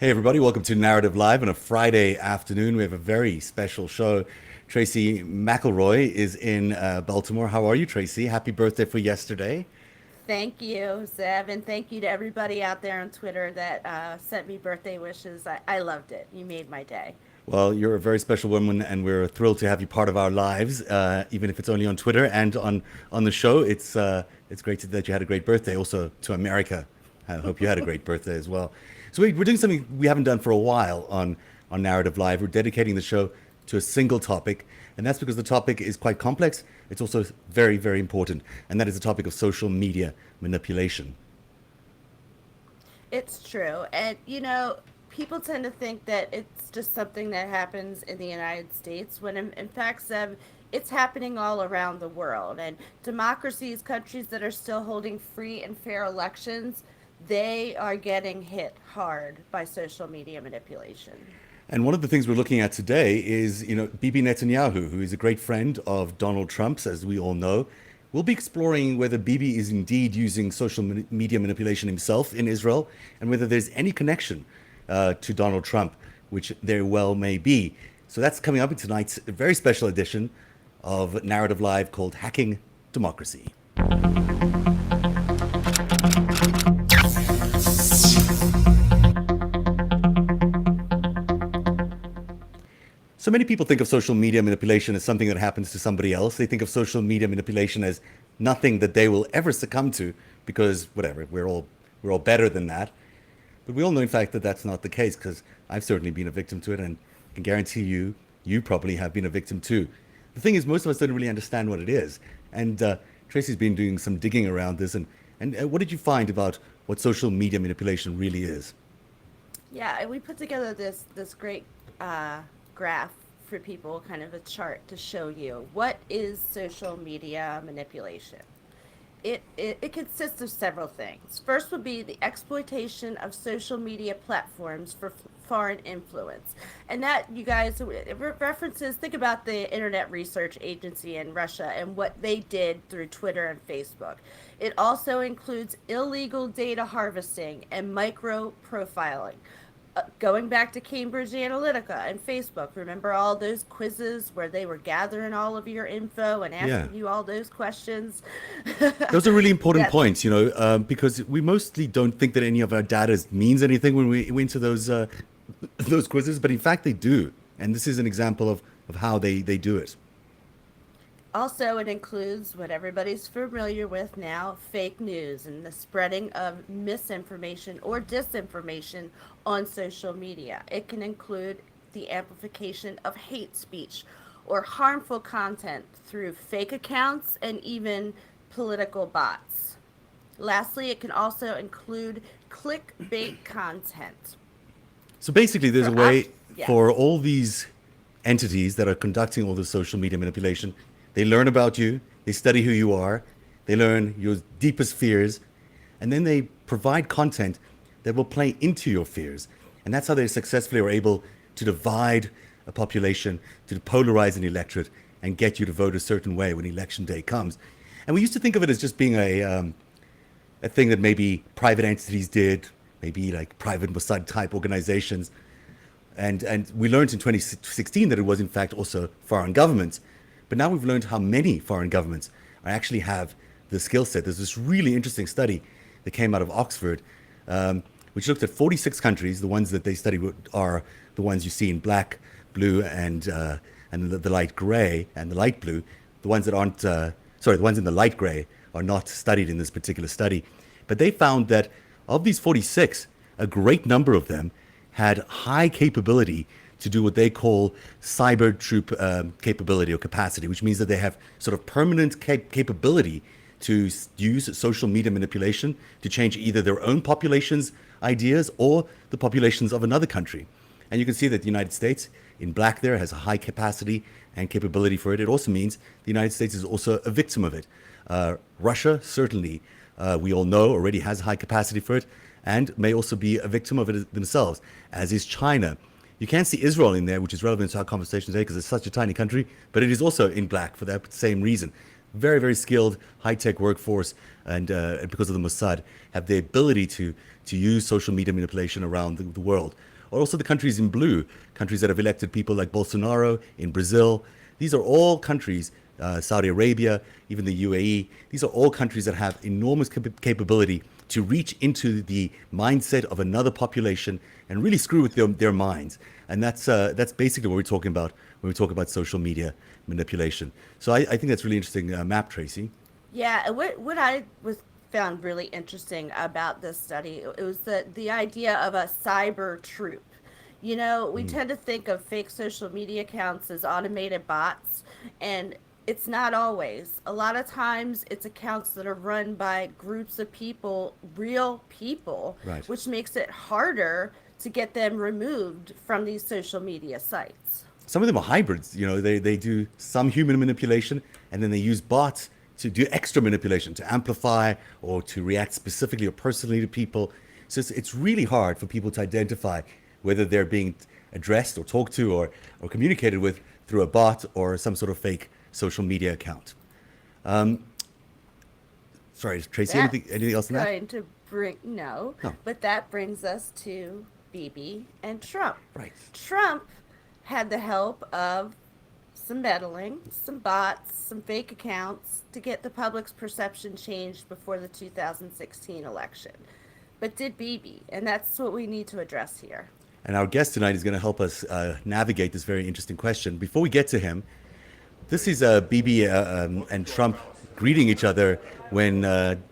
Hey, everybody, welcome to Narrative Live on a Friday afternoon. We have a very special show. Tracy McElroy is in Baltimore. How are you, Tracy? Happy birthday for yesterday. Thank you, Zev, and thank you to everybody out there on Twitter that sent me birthday wishes. I loved it. You made my day. Well, you're a very special woman, and we're thrilled to have you part of our lives, even if it's only on Twitter and on the show. It's great that you had a great birthday. Also to America, I hope you had a great birthday as well. So we're doing something we haven't done for a while on Narrative Live. We're dedicating the show to a single topic, and that's because the topic is quite complex. It's also very, very important, and that is the topic of social media manipulation. It's true. And, people tend to think that it's just something that happens in the United States when, in fact, Zev, it's happening all around the world. And democracies, countries that are still holding free and fair elections, they are getting hit hard by social media manipulation. And one of the things we're looking at today is, Bibi Netanyahu, who is a great friend of Donald Trump's, as we all know. We'll be exploring whether Bibi is indeed using social media manipulation himself in Israel and whether there's any connection to Donald Trump, which there well may be. So that's coming up in tonight's very special edition of Narrative Live called Hacking Democracy. So many people think of social media manipulation as something that happens to somebody else. They think of social media manipulation as nothing that they will ever succumb to because whatever, we're all better than that. But we all know, in fact, that that's not the case because I've certainly been a victim to it, and I can guarantee you probably have been a victim too. The thing is, most of us don't really understand what it is. And Tracy's been doing some digging around this. And what did you find about what social media manipulation really is? Yeah, and we put together this great graph for people, kind of a chart to show you what is social media manipulation. It consists of several things. First would be the exploitation of social media platforms for foreign influence. And that, you guys, references, think about the Internet Research Agency in Russia and what they did through Twitter and Facebook. It also includes illegal data harvesting and micro profiling, going back to Cambridge Analytica and Facebook. Remember all those quizzes where they were gathering all of your info and Yeah. asking you all those questions? Those are really important That's points, because we mostly don't think that any of our data means anything when we enter those quizzes, but in fact they do. And this is an example of how they do it. also, it includes what everybody's familiar with now, fake news and the spreading of misinformation or disinformation on social media. It can include the amplification of hate speech or harmful content through fake accounts and even political bots. Lastly, it can also include clickbait content. So basically, there's a For way yeah. for all these entities that are conducting all the social media manipulation. They learn about you, they study who you are, they learn your deepest fears, and then they provide content that will play into your fears. And that's how they successfully are able to divide a population, to polarize an electorate, and get you to vote a certain way when election day comes. And we used to think of it as just being a thing that maybe private entities did, maybe like private Mossad type organizations. And we learned in 2016 that it was in fact also foreign governments. But now we've learned how many foreign governments actually have the skill set. There's this really interesting study that came out of Oxford, which looked at 46 countries. The ones that they studied are the ones you see in black, blue, and the light gray and the light blue. The ones that aren't, sorry, the ones in the light gray are not studied in this particular study. But they found that of these 46, a great number of them had high capability to do what they call cyber troop capability or capacity, which means that they have sort of permanent capability to use social media manipulation to change either their own population's ideas or the populations of another country. And you can see that the United States, in black there, has a high capacity and capability for it. It also means the United States is also a victim of it. Russia, certainly, we all know, already has high capacity for it and may also be a victim of it themselves, as is China. You can't see Israel in there, which is relevant to our conversation today because it's such a tiny country, but it is also in black for that same reason. Very, very skilled, high-tech workforce, and because of the Mossad, have the ability to use social media manipulation around the world. or also the countries in blue, countries that have elected people like Bolsonaro in Brazil. These are all countries, Saudi Arabia, even the UAE, these are all countries that have enormous capability to reach into the mindset of another population and really screw with their minds. And that's basically what we're talking about when we talk about social media manipulation. So I think that's really interesting map, Tracy. Yeah, and what I was found really interesting about this study, it was the idea of a cyber troop. You know, we tend to think of fake social media accounts as automated bots, and it's not always. A lot of times it's accounts that are run by groups of people, real people, Right. which makes it harder to get them removed from these social media sites. Some of them are hybrids. You know, they do some human manipulation, and then they use bots to do extra manipulation, to amplify or to react specifically or personally to people. So it's really hard for people to identify whether they're being addressed or talked to or communicated with through a bot or some sort of fake social media account. Sorry, Tracy, That's anything else on that? going to bring, no, No. but that brings us to Bibi and Trump. Right. Trump had the help of some meddling, some bots, some fake accounts to get the public's perception changed before the 2016 election. But did Bibi, and that's what we need to address here. And our guest tonight is going to help us navigate this very interesting question. Before we get to him, this is Bibi and Trump greeting each other when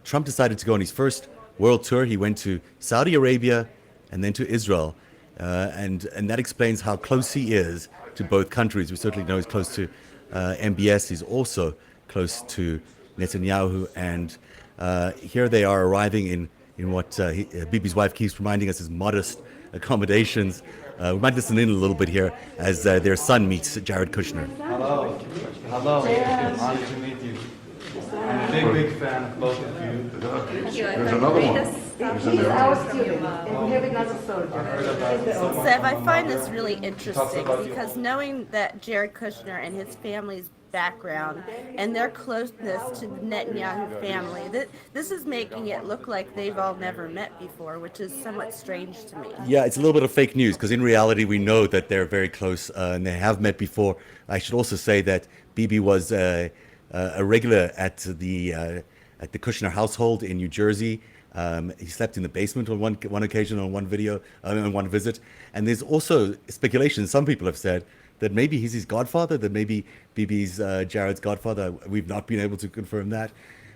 Trump decided to go on his first world tour. He went to Saudi Arabia and then to Israel. And that explains how close he is to both countries. We certainly know he's close to MBS. He's also close to Netanyahu. And here they are arriving in what Bibi's wife keeps reminding us is modest accommodations. We might listen in a little bit here as their son meets Jared Kushner. Hello. Hello. Honored to meet you. I'm a big fan of both of you. There's another one. He's our student, and we're having another soldier. Seb, I find this really interesting because knowing that Jared Kushner and his family's background and their closeness to the Netanyahu family, this is making it look like they've all never met before, which is somewhat strange to me. Yeah, it's a little bit of fake news because in reality we know that they're very close and they have met before. I should also say that Bibi was a regular at the Kushner household in New Jersey. He slept in the basement on one occasion, on one video, on one visit. And there's also speculation, some people have said, that maybe he's his godfather, that maybe Bibi's Jared's godfather. We've not been able to confirm that.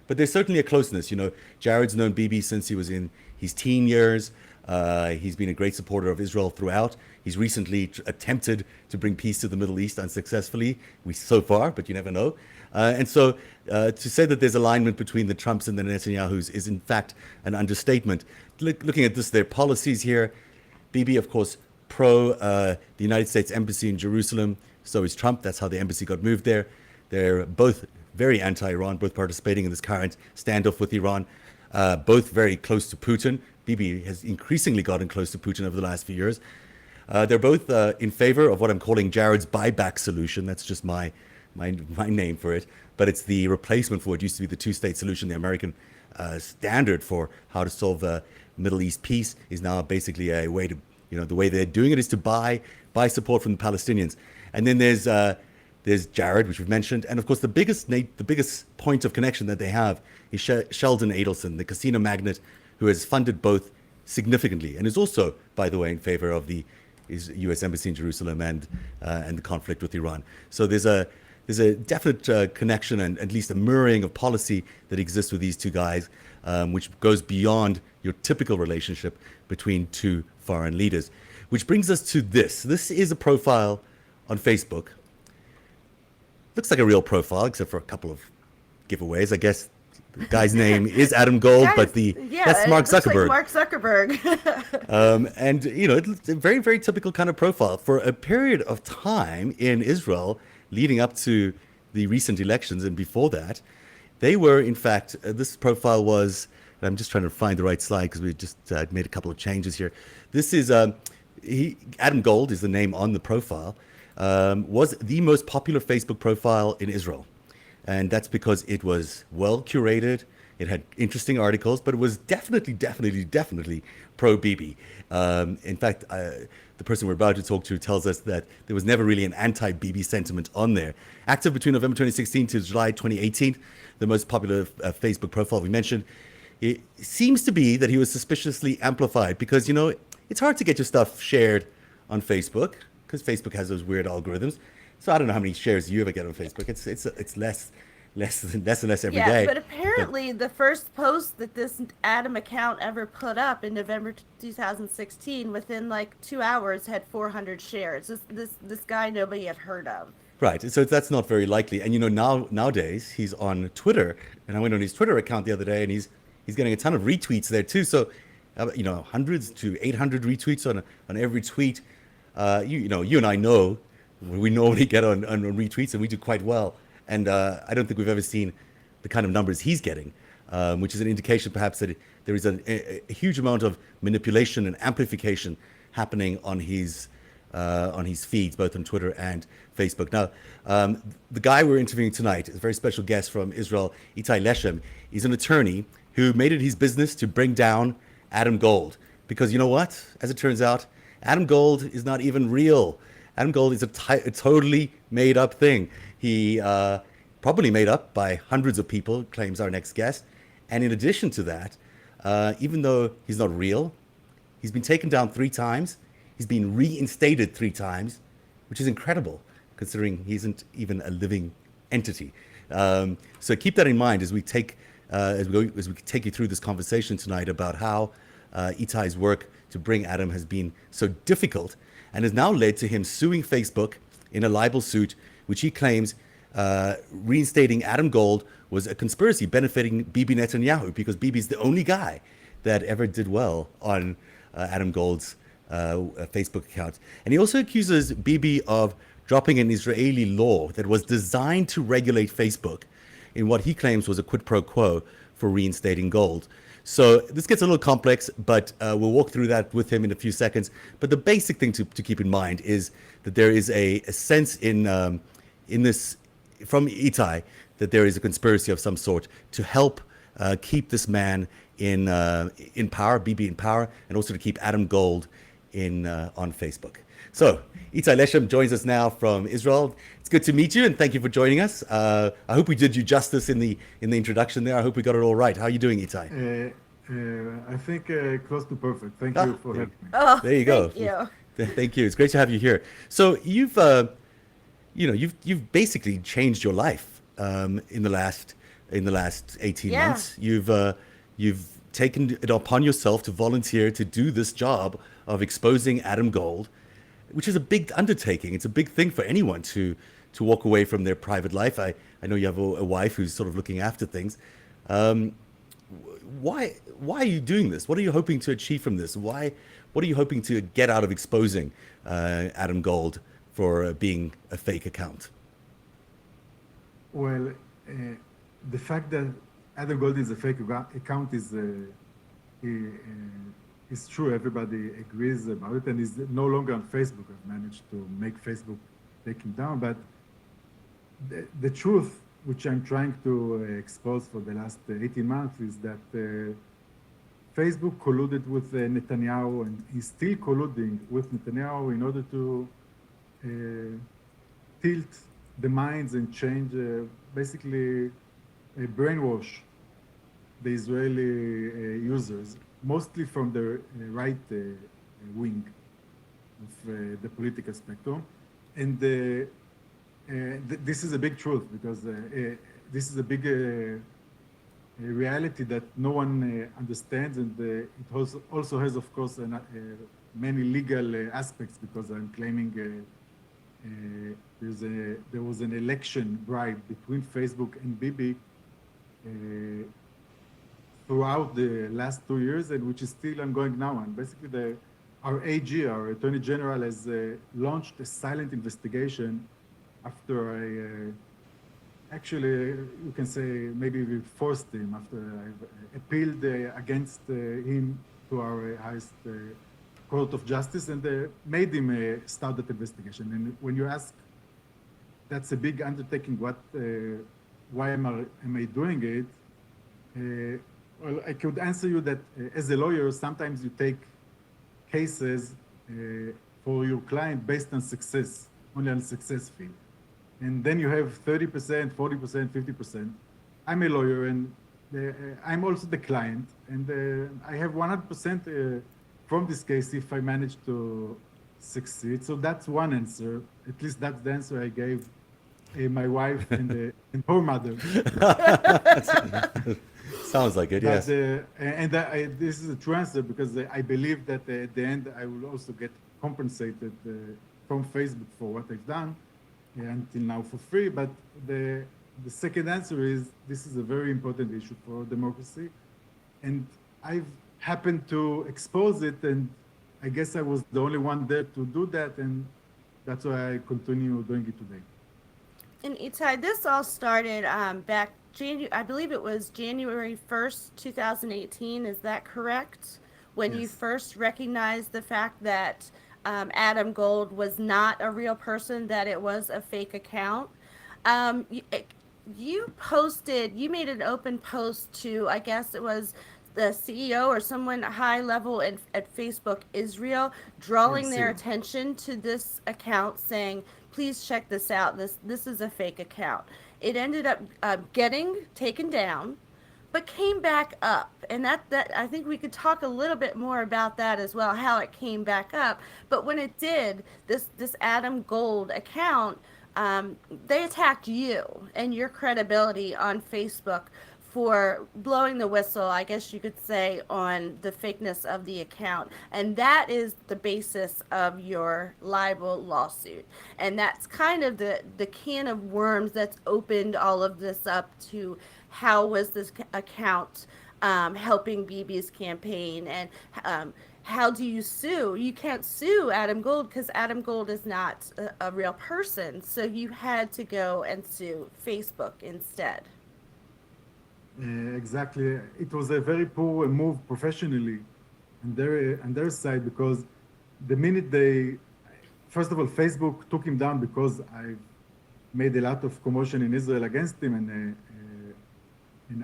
But there's certainly a closeness. You know, Jared's known Bibi since he was in his teen years. He's been a great supporter of Israel throughout. He's recently attempted to bring peace to the Middle East unsuccessfully, so far, but you never know. And so to say that there's alignment between the Trumps and the Netanyahus is in fact an understatement. Looking at this, their policies here, Bibi, of course, pro the United States Embassy in Jerusalem. So is Trump. That's how the embassy got moved there. They're both very anti-Iran, both participating in this current standoff with Iran, both very close to Putin. Bibi has increasingly gotten close to Putin over the last few years. They're both in favor of what I'm calling Jared's buyback solution. That's just my name for it, but it's the replacement for what used to be the two-state solution. The American standard for how to solve Middle East peace is now basically a way to, the way they're doing it is to buy support from the Palestinians. And then there's Jared, which we've mentioned, and of course the biggest point of connection that they have is Sheldon Adelson, the casino magnate who has funded both significantly and is also, by the way, in favor of the U.S. Embassy in Jerusalem and the conflict with Iran. So there's a definite connection and at least a mirroring of policy that exists with these two guys, which goes beyond your typical relationship between two foreign leaders. Which brings us to this. This is a profile on Facebook. Looks like a real profile, except for a couple of giveaways. I guess the guy's name is Adam Gold, but that's Mark Zuckerberg. Like Mark Zuckerberg. And, it's a very, very typical kind of profile. For a period of time in Israel, leading up to the recent elections and before that, they were, in fact, this profile was, I'm just trying to find the right slide because we just made a couple of changes here. This is, Adam Gold is the name on the profile, was the most popular Facebook profile in Israel. And that's because it was well curated, it had interesting articles, but it was definitely pro-Bibi. In fact, the person we're about to talk to tells us that there was never really an anti-Bibi sentiment on there. Active between November 2016 to July 2018, the most popular Facebook profile we mentioned. It seems to be that he was suspiciously amplified because, you know, it's hard to get your stuff shared on Facebook because Facebook has those weird algorithms. So I don't know how many shares you ever get on Facebook. It's less and less every day. But apparently the first post that this Adam account ever put up in November 2016, within like 2 hours, had 400 shares. This guy nobody had heard of. Right, so that's not very likely. And you know, nowadays he's on Twitter, and I went on his Twitter account the other day, and he's getting a ton of retweets there too. So, you know, hundreds to 800 retweets on every tweet. You know, you and I know we normally get on retweets, and we do quite well. And I don't think we've ever seen the kind of numbers he's getting, which is an indication perhaps that there is a huge amount of manipulation and amplification happening on his feeds, both on Twitter and Facebook. Now, the guy we're interviewing tonight is a very special guest from Israel, Itai Leshem. He's an attorney who made it his business to bring down Adam Gold. Because you know what? As it turns out, Adam Gold is not even real. Adam Gold is a totally made-up thing. He probably made up by hundreds of people, claims our next guest. And in addition to that, even though he's not real, he's been taken down 3 times. He's been reinstated 3 times, which is incredible, considering he isn't even a living entity. So keep that in mind as we take you through this conversation tonight about how Itai's work to bring Adam has been so difficult and has now led to him suing Facebook in a libel suit, which he claims reinstating Adam Gold was a conspiracy benefiting Bibi Netanyahu, because Bibi's the only guy that ever did well on Adam Gold's Facebook account. And he also accuses Bibi of dropping an Israeli law that was designed to regulate Facebook in what he claims was a quid pro quo for reinstating Gold. So this gets a little complex, but we'll walk through that with him in a few seconds. But the basic thing to keep in mind is that there is a sense in this from Itai that there is a conspiracy of some sort to help keep this man in power, Bibi in power, and also to keep Adam Gold on Facebook. So Itai Leshem joins us now from Israel. It's good to meet you, and thank you for joining us. I hope we did you justice in the introduction there. I hope we got it all right. How are you doing, Itai? I think close to perfect. Thank you for having me. Oh, there you go. Thank you. Thank you. It's great to have you here. So you've basically changed your life in the last 18 months. You've taken it upon yourself to volunteer to do this job of exposing Adam Gold, which is a big undertaking. It's a big thing for anyone to walk away from their private life. I know you have a wife who's sort of looking after things. Why are you doing this? What are you hoping to achieve from this? What are you hoping to get out of exposing Adam Gold for being a fake account? Well, the fact that Adam Gold is a fake account is true. Everybody agrees about it, and is no longer on Facebook. I've managed to make Facebook take him down, but the truth, which I'm trying to expose for the last 18 months, is that Facebook colluded with Netanyahu, and he's still colluding with Netanyahu in order to tilt the minds and change, basically brainwash the Israeli users, mostly from the right wing of the political spectrum. And this is a big truth, because this is a big reality that no one understands, and it also has, of course, many legal aspects, because I'm claiming there was an election bribe between Facebook and Bibi throughout the last 2 years, and which is still ongoing now. And basically, our AG, our Attorney General, has launched a silent investigation after actually, you can say, maybe we forced him, after I appealed against him to our highest court of justice, and made him start that investigation. And when you ask, that's a big undertaking, why am I doing it? Well, I could answer you that as a lawyer, sometimes you take cases for your client based on success, only on success fee. And then you have 30%, 40%, 50%. I'm a lawyer and I'm also the client, and I have 100% from this case if I manage to succeed. So that's one answer. At least that's the answer I gave my wife and her mother. Sounds like it, yes. This is a true answer because I believe that at the end I will also get compensated from Facebook for what I've done until now for free. But the second answer is this is a very important issue for democracy, and I've happened to expose it, and I guess I was the only one there to do that, and that's why I continue doing it today. And Itai, this all started back I believe it was January 1st, 2018. Is that correct? When Yes. you first recognized the fact that Adam Gold was not a real person, that it was a fake account. You made an open post to, I guess it was the CEO or someone high level at Facebook Israel, drawing their Yes, attention to this account, saying, please check this out. This is a fake account. It ended up getting taken down, but came back up. And that I think we could talk a little bit more about that as well, how it came back up. But when it did, this Adam Gold account, they attacked you and your credibility on Facebook for blowing the whistle, I guess you could say, on the fakeness of the account. And that is the basis of your libel lawsuit. And that's kind of the can of worms that's opened all of this up to how was this account helping Bibi's campaign, and how do you sue? You can't sue Adam Gold because Adam Gold is not a real person. So you had to go and sue Facebook instead. Exactly. It was a very poor move professionally on their side, because the minute first of all, Facebook took him down because I made a lot of commotion in Israel against him and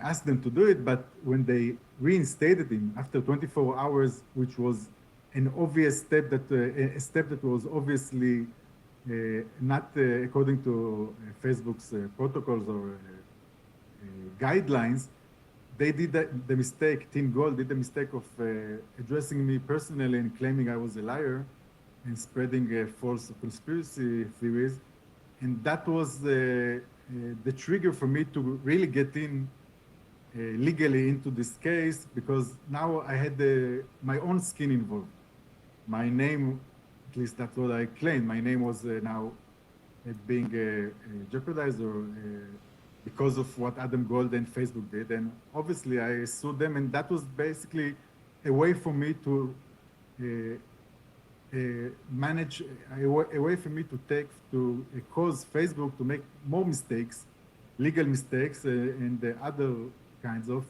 asked them to do it. But when they reinstated him after 24 hours, which was an obvious step a step that was obviously not according to Facebook's protocols or guidelines, they did the mistake. Team Gold did the mistake of addressing me personally and claiming I was a liar and spreading false conspiracy theories. And that was the trigger for me to really get in legally into this case, because now I had my own skin involved. My name, at least that's what I claimed, my name was now being jeopardized or because of what Adam Gold and Facebook did. And obviously I sued them, and that was basically a way for me to manage, a way for me to cause Facebook to make more mistakes, legal mistakes, and the other kinds of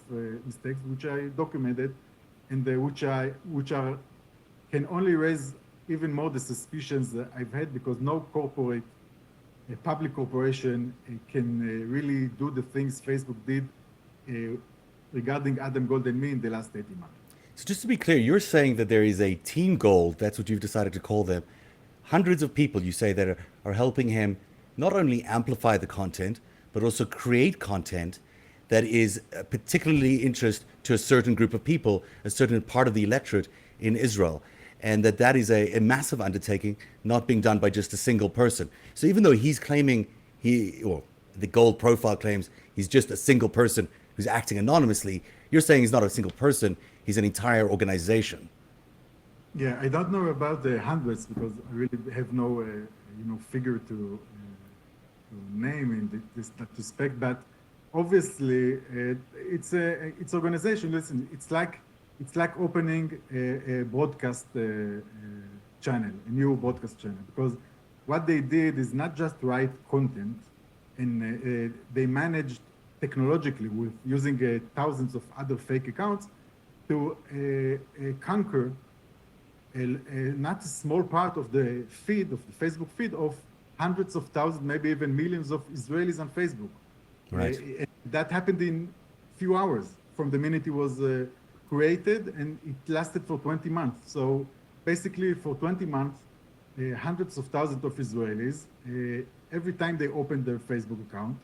mistakes, which I documented, and which can only raise even more the suspicions that I've had, because no a public corporation can really do the things Facebook did regarding Adam Gold and me in the last 18 months. So just to be clear, you're saying that there is a Team Gold, that's what you've decided to call them, hundreds of people, you say, that are helping him not only amplify the content, but also create content that is particularly interest to a certain group of people, a certain part of the electorate in Israel. And that is a massive undertaking, not being done by just a single person. So even though he's claiming the Gold profile claims he's just a single person who's acting anonymously, you're saying he's not a single person, he's an entire organization. Yeah, I don't know about the hundreds, because I really have no figure to name in that respect. But obviously, it's organization. Listen, it's like opening a broadcast channel, a new broadcast channel, because what they did is not just write content, and they managed technologically with using thousands of other fake accounts to conquer not a small part of the feed, of the Facebook feed, of hundreds of thousands, maybe even millions of Israelis on Facebook. Right. That happened in few hours from the minute it was created, and it lasted for 20 months. So basically for 20 months, hundreds of thousands of Israelis every time they opened their Facebook account,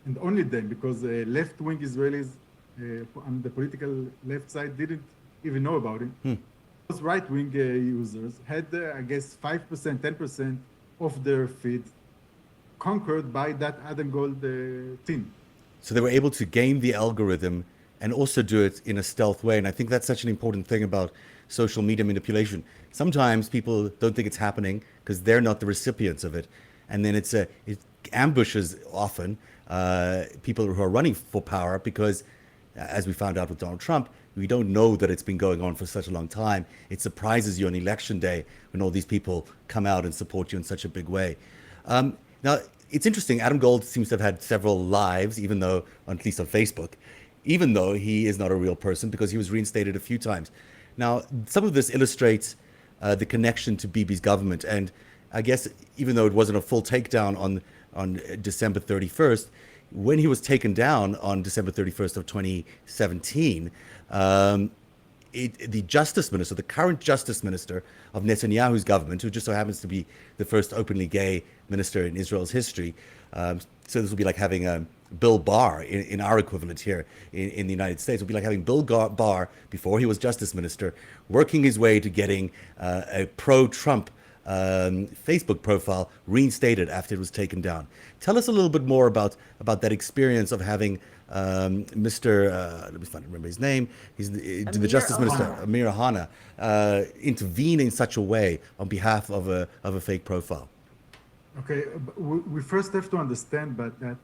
and only then, because left-wing Israelis on the political left side didn't even know about it. Those right-wing users had, I guess, 5%, 10% of their feed conquered by that Adam Gold team. So they were able to game the algorithm and also do it in a stealth way. And I think that's such an important thing about social media manipulation. Sometimes people don't think it's happening because they're not the recipients of it. And then it ambushes often people who are running for power because, as we found out with Donald Trump, we don't know that it's been going on for such a long time. It surprises you on election day when all these people come out and support you in such a big way. Now, it's interesting. Adam Gold seems to have had several lives, even though, at least on Facebook, even though he is not a real person because he was reinstated a few times. Now, some of this illustrates the connection to Bibi's government. And I guess even though it wasn't a full takedown on December 31st, when he was taken down on December 31st of 2017, the justice minister, the current justice minister of Netanyahu's government, who just so happens to be the first openly gay minister in Israel's history, so this will be like having Bill Barr in our equivalent here in the United States. It would be like having Bill Barr, before he was justice minister, working his way to getting a pro-Trump Facebook profile reinstated after it was taken down. Tell us a little bit more about that experience of having Mr. Let me remember his name. He's the Justice Minister, Amir Ohana, intervene in such a way on behalf of a fake profile. Okay, we first have to understand that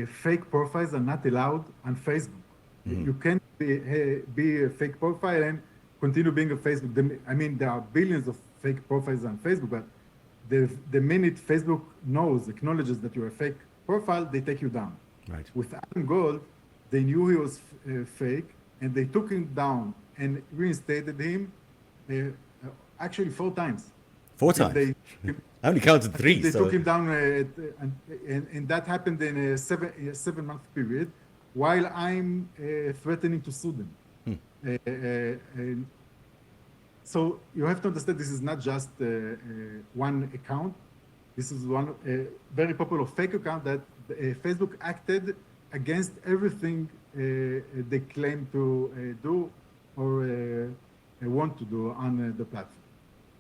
fake profiles are not allowed on Facebook. You can't be a fake profile and continue being a Facebook. I mean, there are billions of fake profiles on Facebook, but the minute Facebook acknowledges that you're a fake profile, they take you down. Right. With Adam Gold, they knew he was fake, and they took him down and reinstated him actually 4 times. 4 times? I only counted 3. They took him down, and that happened in a 7-month period, while I'm threatening to sue them. So you have to understand this is not just one account. This is one very popular fake account that Facebook acted against everything they claim to do or want to do on the platform.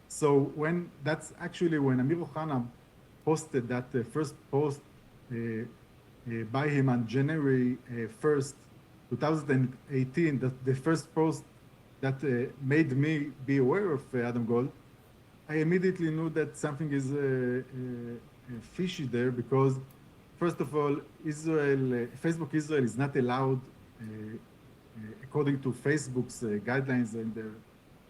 So that's actually when Amir Ohana posted that first post by him on January 1st, 2018, the first post that made me be aware of Adam Gold, I immediately knew that something is fishy there because, first of all, Facebook Israel is not allowed, according to Facebook's guidelines and their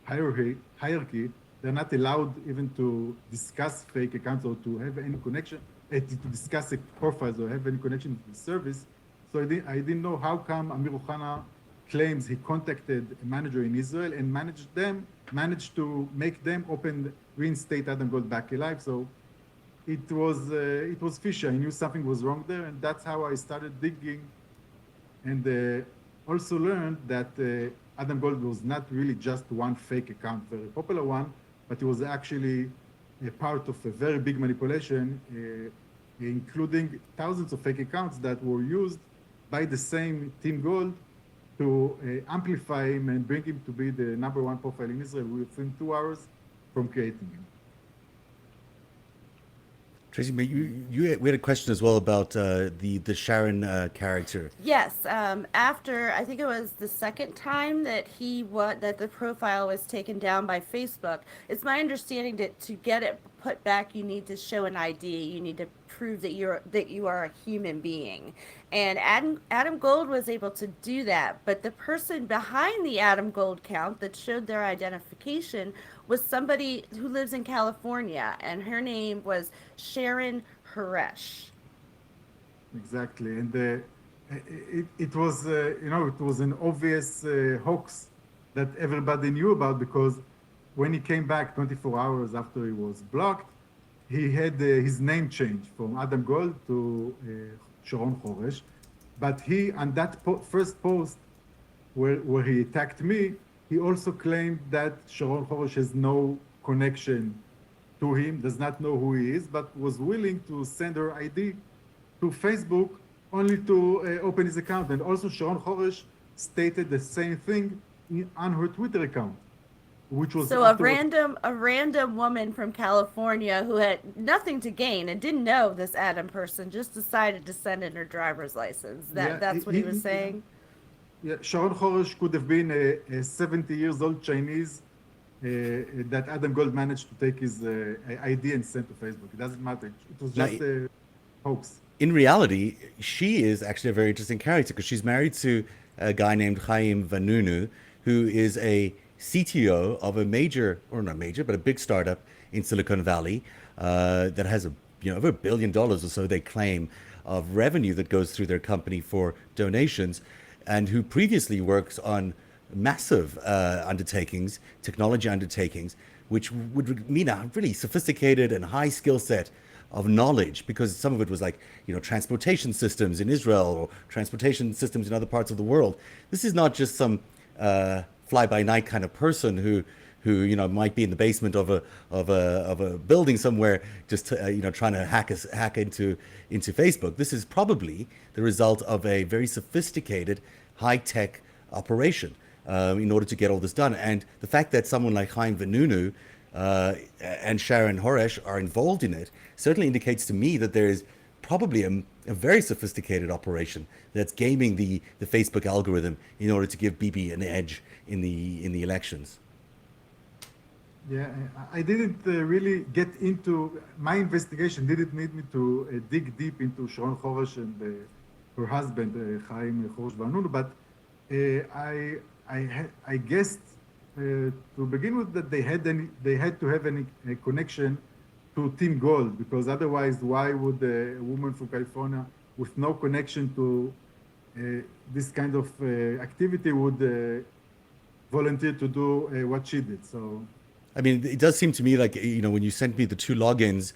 hierarchy, they're not allowed even to discuss fake accounts or to have any connection, to discuss profiles or have any connection to the service. So I didn't know how come Amir Ohana claims he contacted a manager in Israel and managed to make them reinstate Adam Gold back alive. So it was fishy. I knew something was wrong there, and that's how I started digging, and also learned that Adam Gold was not really just one fake account, very popular one, but it was actually a part of a very big manipulation, including thousands of fake accounts that were used by the same Team Gold to amplify him and bring him to be the #1 profile in Israel within 2 hours from creating him. Tracy, we had a question as well about the Sharon character. Yes, after I think it was the second time that that the profile was taken down by Facebook. It's my understanding that to get it put back, you need to show an ID. You need to prove that you are a human being, and Adam Gold was able to do that. But the person behind the Adam Gold count that showed their identification was somebody who lives in California, and her name was Sharon Haresh. Exactly, and it was it was an obvious hoax that everybody knew about, because when he came back 24 hours after he was blocked, he had his name changed from Adam Gold to Sharon Haresh. But he, on that first post where he attacked me, he also claimed that Sharon Haresh has no connection to him, does not know who he is, but was willing to send her ID to Facebook only to open his account. And also Sharon Horesh stated the same thing on her Twitter account, which was So a random woman from California who had nothing to gain and didn't know this Adam person just decided to send in her driver's license. That's what he was saying. Yeah, Sharon Horesh could have been a 70 years old Chinese that Adam Gold managed to take his ID and send to Facebook. It doesn't matter. It was just a hoax. In reality, she is actually a very interesting character because she's married to a guy named Chaim Vanunu, who is a CTO of a major, or not major, but a big startup in Silicon Valley that has over $1 billion or so, they claim, of revenue that goes through their company for donations, and who previously works on massive undertakings, technology undertakings, which would mean a really sophisticated and high skill set of knowledge, because some of it was like, transportation systems in Israel or transportation systems in other parts of the world. This is not just some fly-by-night kind of person who might be in the basement of a building somewhere, just trying to hack into Facebook. This is probably the result of a very sophisticated, high-tech operation in order to get all this done. And the fact that someone like Chaim Vanunu and Sharon Horesh are involved in it certainly indicates to me that there is probably a very sophisticated operation that's gaming the Facebook algorithm in order to give Bibi an edge in the elections. Yeah, I didn't really get into my investigation. Didn't need me to dig deep into Sharon Horesh and her husband Chaim Horesh Vanunu, but I guessed to begin with that they had to have a connection to Team Gold, because otherwise, why would a woman from California with no connection to this kind of activity would volunteer to do what she did? So, I mean, it does seem to me like, when you sent me the two logins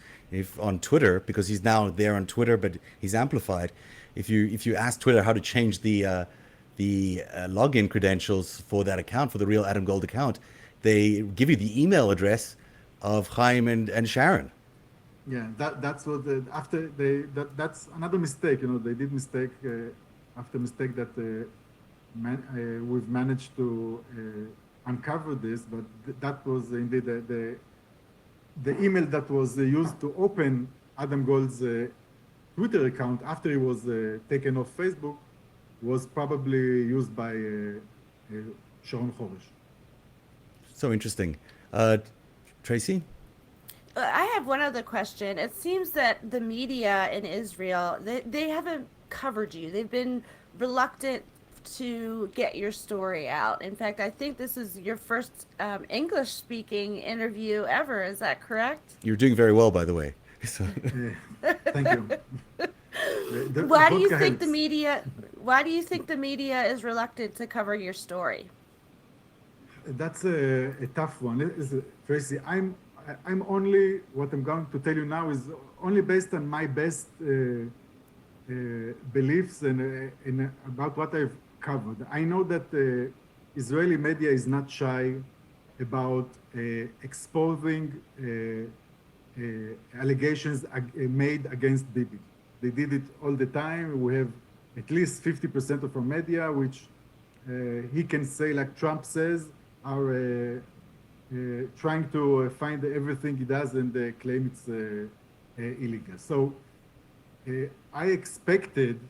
on Twitter, because he's now there on Twitter, but he's amplified. If you ask Twitter how to change the login credentials for that account, for the real Adam Gold account, they give you the email address of Chaim and Sharon. Yeah, that's what that's another mistake. They did mistake after mistake that we've managed to uncover this, but that was indeed the email that was used to open Adam Gold's Twitter account after he was taken off Facebook was probably used by Sharon Horesh. So interesting. Tracy? I have one other question. It seems that the media in Israel, they haven't covered you. They've been reluctant to get your story out. In fact, I think this is your first English-speaking interview ever. Is that correct? You're doing very well, by the way. So. Thank you. Why do you think the media is reluctant to cover your story? That's a tough one. Tracy, I'm only, what I'm going to tell you now is only based on my best beliefs and about what I've covered. I know that Israeli media is not shy about exposing allegations made against Bibi. They did it all the time. We have at least 50% of our media, which he can say, like Trump says, are trying to find everything he does and claim it's illegal. So I expected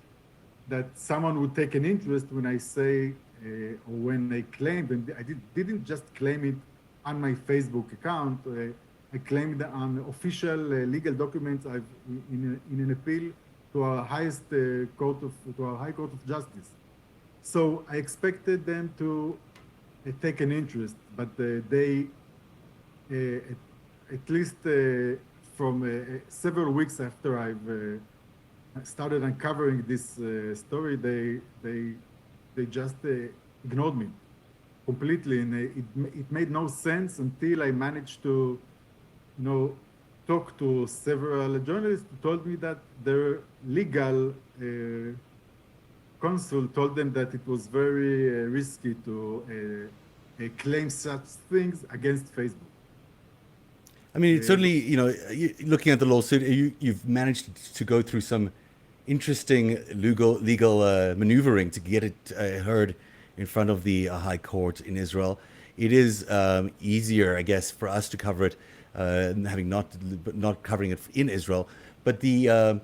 that someone would take an interest when I say, or when I claimed, and I didn't just claim it on my Facebook account. I claimed on official legal documents in an appeal to our highest to our High Court of Justice. So I expected them to take an interest, but they, at least from several weeks after I've started uncovering this story, they just ignored me completely, and it made no sense until I managed to, talk to several journalists who told me that their legal counsel told them that it was very risky to claim such things against Facebook. I mean, it's certainly, looking at the lawsuit, you've managed to go through some interesting legal maneuvering to get it heard in front of the High Court in Israel. It is easier, I guess, for us to cover it, having not covering it in Israel. But the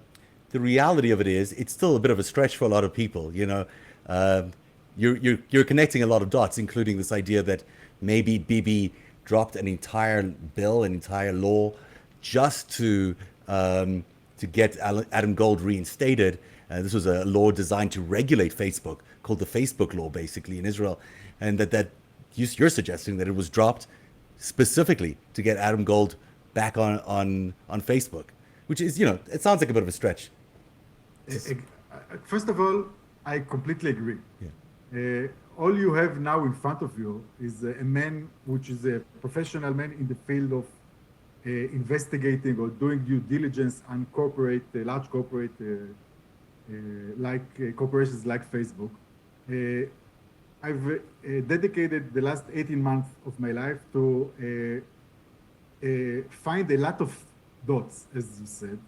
reality of it is, it's still a bit of a stretch for a lot of people. You're connecting a lot of dots, including this idea that maybe Bibi dropped an entire bill, an entire law, just to get Adam Gold reinstated. This was a law designed to regulate Facebook, called the Facebook law, basically, in Israel, and that you're suggesting that it was dropped specifically to get Adam Gold back on Facebook, which is, it sounds like a bit of a stretch. First of all, I completely agree. Yeah. All you have now in front of you is a man which is a professional man in the field of investigating or doing due diligence on large corporate corporations like Facebook. I've dedicated the last 18 months of my life to find a lot of dots, as you said,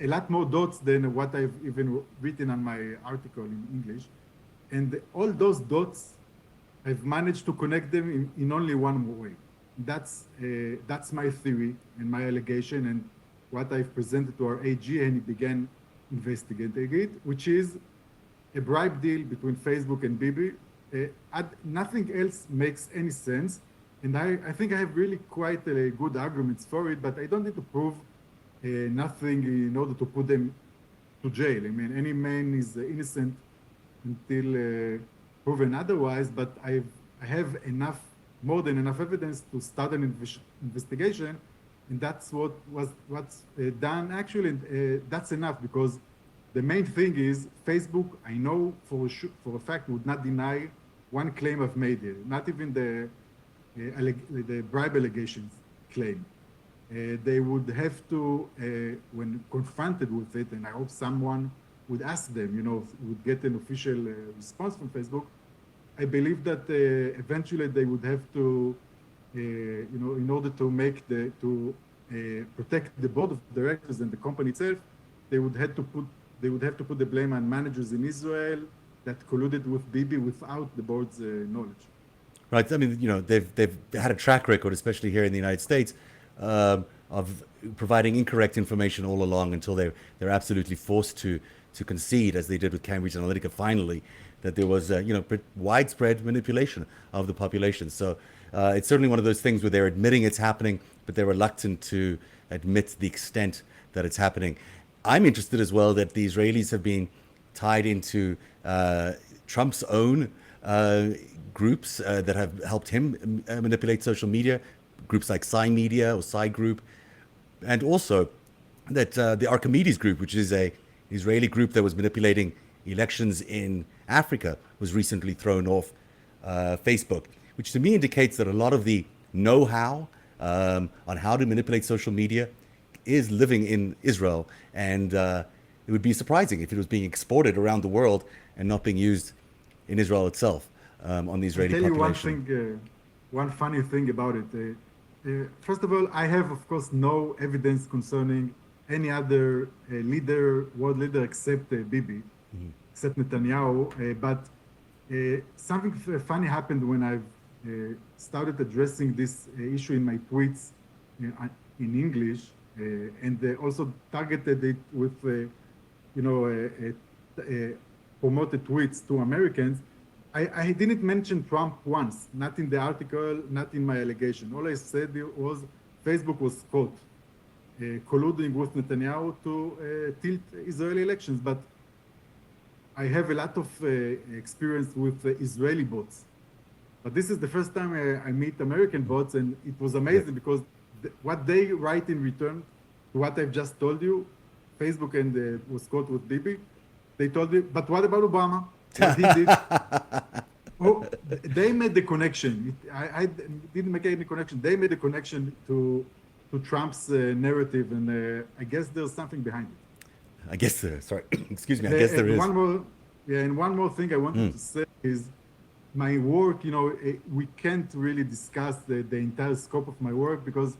a lot more dots than what I've even written on my article in English. And all those dots, I've managed to connect them in only one way. That's my theory and my allegation and what I've presented to our AG, and he began investigating it, which is a bribe deal between Facebook and Bibi. Nothing else makes any sense. And I think I have really quite good arguments for it, but I don't need to prove nothing in order to put them to jail. I mean, any man is innocent until proven otherwise, but I have more than enough evidence to start an investigation, and that's what's done actually. That's enough, because the main thing is Facebook, I know for a fact, would not deny one claim I've made here, not even the bribe allegations claim. They would have to, when confronted with it, and I hope someone would ask them, would get an official response from Facebook. I believe that eventually they would have to, in order to protect the board of directors and the company itself, they would have to put the blame on managers in Israel that colluded with Bibi without the board's knowledge. Right. I mean, they've had a track record, especially here in the United States, of providing incorrect information all along until they're absolutely forced to concede, as they did with Cambridge Analytica finally, that there was widespread manipulation of the population. So it's certainly one of those things where they're admitting it's happening, but they're reluctant to admit the extent that it's happening. I'm interested as well that the Israelis have been tied into Trump's own groups that have helped him manipulate social media, groups like Psy Media or Psy Group, and also that the Archimedes Group, which is an Israeli group that was manipulating elections in Africa, was recently thrown off Facebook, which to me indicates that a lot of the know-how on how to manipulate social media is living in Israel, and it would be surprising if it was being exported around the world and not being used in Israel itself on the Israeli population. I'll tell you one funny thing about it. First of all, I have, of course, no evidence concerning any other world leader except Bibi, except Netanyahu. But something funny happened when I started addressing this issue in my tweets in English, and also targeted it with, promoted tweets to Americans. I didn't mention Trump once, not in the article, not in my allegation. All I said was Facebook was caught colluding with Netanyahu to tilt Israeli elections. But I have a lot of experience with Israeli bots. But this is the first time I meet American bots, and it was amazing because what they write in return to what I've just told you, Facebook and was caught with Bibi, they told me, but what about Obama? What he did? Oh, they made the connection. I didn't make any connection. They made a connection to Trump's narrative, and I guess there's something behind it. I guess sorry, excuse me. I guess there is. One more thing I wanted to say is my work. We can't really discuss the entire scope of my work because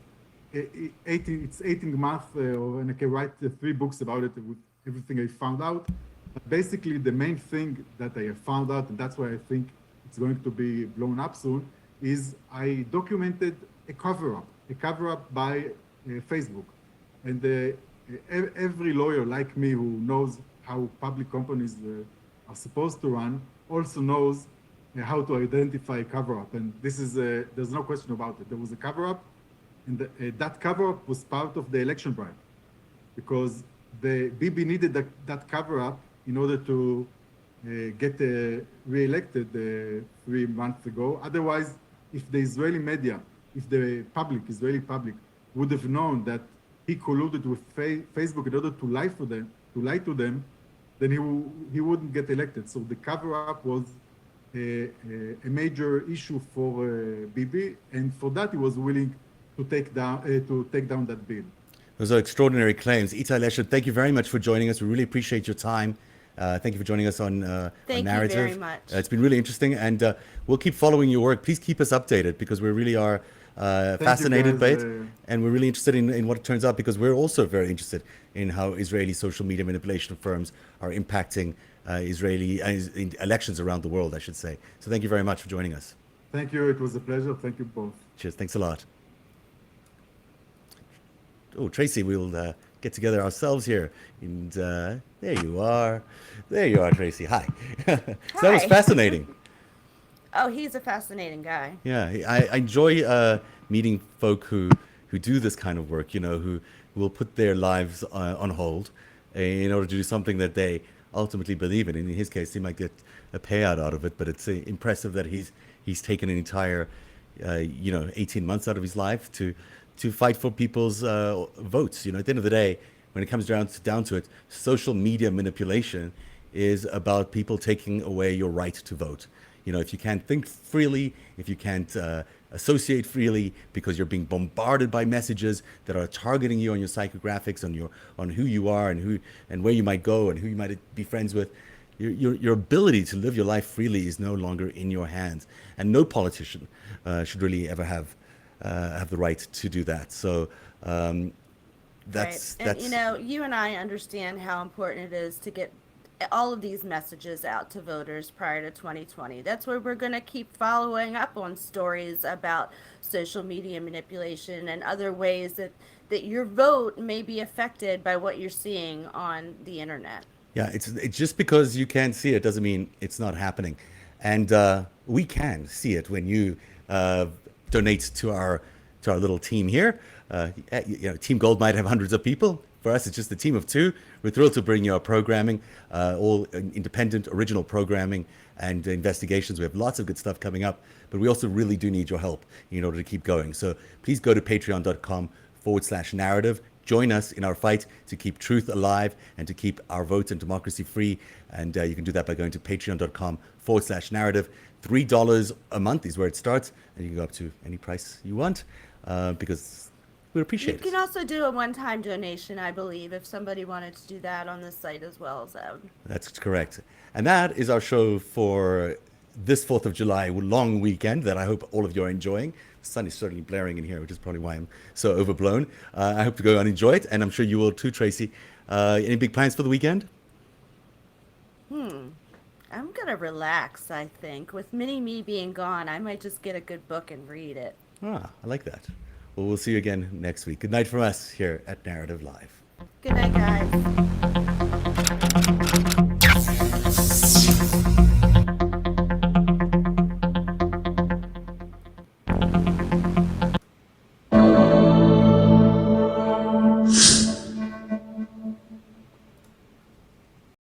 it's 18th month, and I can write 3 books about it with everything I found out. But basically, the main thing that I have found out, and that's why I think it's going to be blown up soon, is I documented a cover-up by Facebook. And every lawyer like me who knows how public companies are supposed to run also knows how to identify cover-up. And this is, there's no question about it. There was a cover-up, and that cover-up was part of the election bribe, because the Bibi needed that cover-up in order to get re-elected 3 months ago. Otherwise, if the Israeli media, if the Israeli public would have known that he colluded with Facebook in order to lie to them, then he wouldn't get elected. So the cover-up was a major issue for Bibi, and for that he was willing to take down that bill. Those are extraordinary claims. Itai Lesher, thank you very much for joining us. We really appreciate your time. Thank you for joining us on Narativ. Thank you very much. It's been really interesting, and we'll keep following your work. Please keep us updated, because we really are fascinated by it, and we're really interested in what it turns out, because we're also very interested in how Israeli social media manipulation firms are impacting Israeli elections around the world, I should say. So thank you very much for joining us. Thank you. It was a pleasure. Thank you both. Cheers. Thanks a lot. Oh, Tracy, we'll get together ourselves here. And there you are. There you are, Tracy. Hi. So that was Hi. fascinating. Oh, he's a fascinating guy. Yeah, I enjoy meeting folk who do this kind of work, who will put their lives on hold in order to do something that they ultimately believe in. In his case, he might get a payout out of it, but it's impressive that he's taken an entire 18 months out of his life to fight for people's votes. At the end of the day, when it comes down to it, social media manipulation is about people taking away your right to vote. If you can't think freely, if you can't associate freely because you're being bombarded by messages that are targeting you on your psychographics, on who you are and where you might go and who you might be friends with, your ability to live your life freely is no longer in your hands. And no politician should really ever have the right to do that. So that's right. And you and I understand how important it is to get all of these messages out to voters prior to 2020. That's where we're going to keep following up on stories about social media manipulation and other ways that your vote may be affected by what you're seeing on the internet. Yeah, it's just because you can't see it doesn't mean it's not happening. And we can see it when you donate to our little team here. Team Gold might have hundreds of people. For us, it's just a team of 2. We're thrilled to bring you our programming, all independent, original programming and investigations. We have lots of good stuff coming up, but we also really do need your help in order to keep going. So please go to patreon.com/narrative. Join us in our fight to keep truth alive and to keep our votes and democracy free. And you can do that by going to patreon.com/narrative. $3 a month is where it starts, and you can go up to any price you want because we appreciate it. You can also do a one-time donation, I believe, if somebody wanted to do that on the site as well as that. That's correct. And that is our show for this 4th of July long weekend that I hope all of you are enjoying. The sun is certainly blaring in here, which is probably why I'm so overblown. I hope to go and enjoy it, and I'm sure you will too, Tracy. Any big plans for the weekend? I'm going to relax, I think. With Mini-Me being gone, I might just get a good book and read it. I like that. Well, we'll see you again next week. Good night from us here at Narrative Live. Good night, guys.